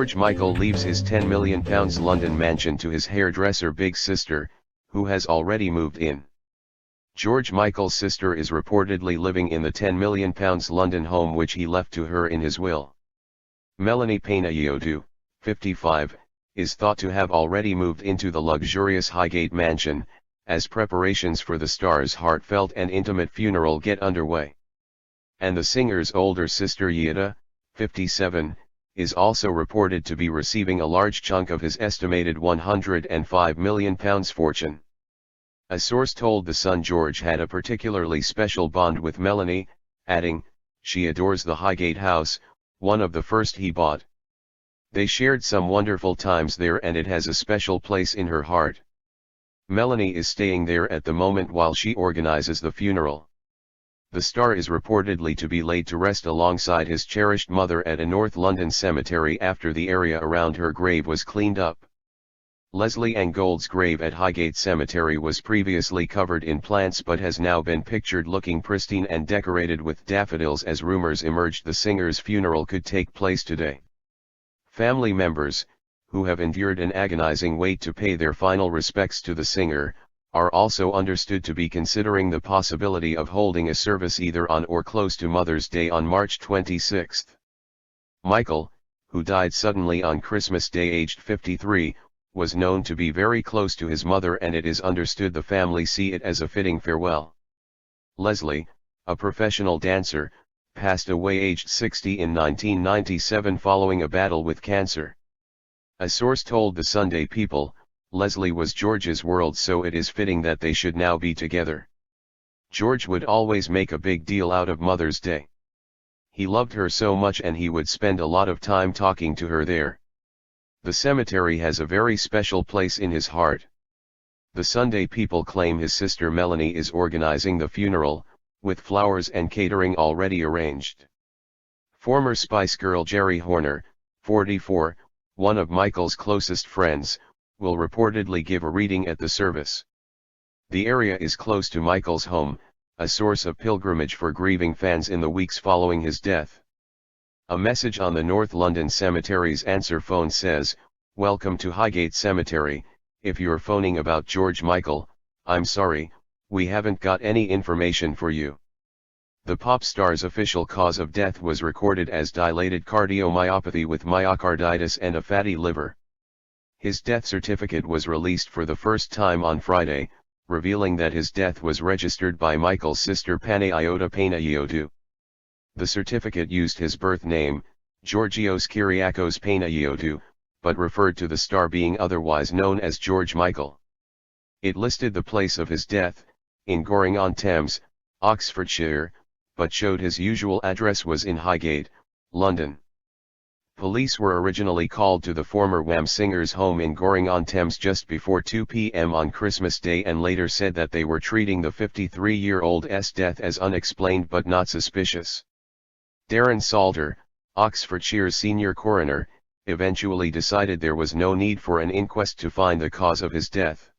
George Michael leaves his £10 million London mansion to his hairdresser big sister, who has already moved in. George Michael's sister is reportedly living in the £10 million London home which he left to her in his will. Melanie Pena Yioda, 55, is thought to have already moved into the luxurious Highgate mansion, as preparations for the star's heartfelt and intimate funeral get underway. And the singer's older sister Yioda, 57, is also reported to be receiving a large chunk of his estimated £105 million fortune. A source told The Sun George had a particularly special bond with Melanie, adding, "She adores the Highgate house, one of the first he bought. They shared some wonderful times there and it has a special place in her heart." Melanie is staying there at the moment while she organizes the funeral. The star is reportedly to be laid to rest alongside his cherished mother at a North London cemetery after the area around her grave was cleaned up. Lesley Gold's grave at Highgate Cemetery was previously covered in plants but has now been pictured looking pristine and decorated with daffodils as rumors emerged the singer's funeral could take place today. Family members, who have endured an agonizing wait to pay their final respects to the singer, are also understood to be considering the possibility of holding a service either on or close to Mother's Day on March 26. Michael, who died suddenly on Christmas Day aged 53, was known to be very close to his mother and it is understood the family see it as a fitting farewell. Lesley, a professional dancer, passed away aged 60 in 1997 following a battle with cancer. A source told the Sunday People, Lesley was George's world so it is fitting that they should now be together. George would always make a big deal out of Mother's Day. He loved her so much and he would spend a lot of time talking to her there. The cemetery has a very special place in his heart. The Sunday People claim his sister Melanie is organizing the funeral, with flowers and catering already arranged. Former Spice Girl Jerry Horner, 44, one of Michael's closest friends, will reportedly give a reading at the service. The area is close to Michael's home, a source of pilgrimage for grieving fans in the weeks following his death. A message on the North London Cemetery's answer phone says, "Welcome to Highgate Cemetery. If you're phoning about George Michael, I'm sorry, we haven't got any information for you." The pop star's official cause of death was recorded as dilated cardiomyopathy with myocarditis and a fatty liver. His death certificate was released for the first time on Friday, revealing that his death was registered by Michael's sister Yioda Pena Yioda. The certificate used his birth name, Georgios Kyriakos Pena Yioda, but referred to the star being otherwise known as George Michael. It listed the place of his death, in Goring-on-Thames, Oxfordshire, but showed his usual address was in Highgate, London. Police were originally called to the former Wham singer's home in Goring-on-Thames just before 2 p.m. on Christmas Day and later said that they were treating the 53-year-old's death as unexplained but not suspicious. Darren Salter, Oxfordshire's senior coroner, eventually decided there was no need for an inquest to find the cause of his death.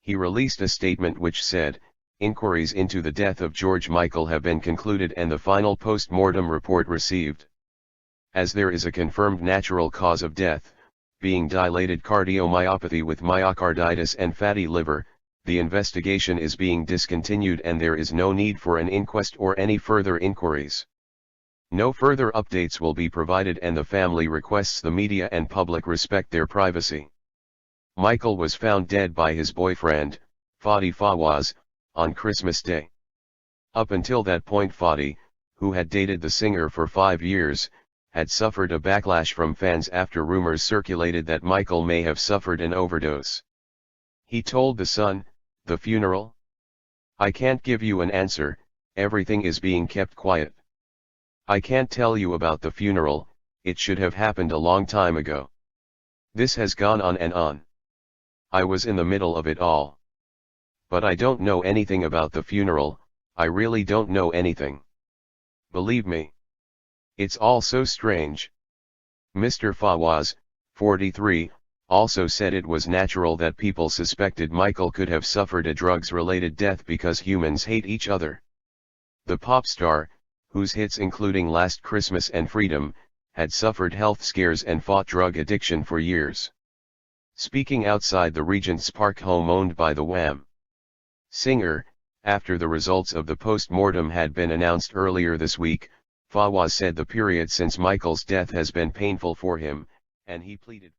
He released a statement which said, "Inquiries into the death of George Michael have been concluded and the final post-mortem report received. As there is a confirmed natural cause of death, being dilated cardiomyopathy with myocarditis and fatty liver, the investigation is being discontinued and there is no need for an inquest or any further inquiries. No further updates will be provided and the family requests the media and public respect their privacy." Michael was found dead by his boyfriend, Fadi Fawaz, on Christmas Day. Up until that point Fadi, who had dated the singer for 5 years, had suffered a backlash from fans after rumors circulated that Michael may have suffered an overdose. He told The Sun, "The funeral? I can't give you an answer, everything is being kept quiet. I can't tell you about the funeral, it should have happened a long time ago. This has gone on and on. I was in the middle of it all. But I don't know anything about the funeral, I really don't know anything. Believe me. It's all so strange." Mr. Fawaz, 43, also said it was natural that people suspected Michael could have suffered a drugs-related death because humans hate each other. The pop star, whose hits including Last Christmas and Freedom, had suffered health scares and fought drug addiction for years. Speaking outside the Regent's Park home owned by the Wham! Singer, after the results of the post-mortem had been announced earlier this week, Fawaz said the period since Michael's death has been painful for him, and he pleaded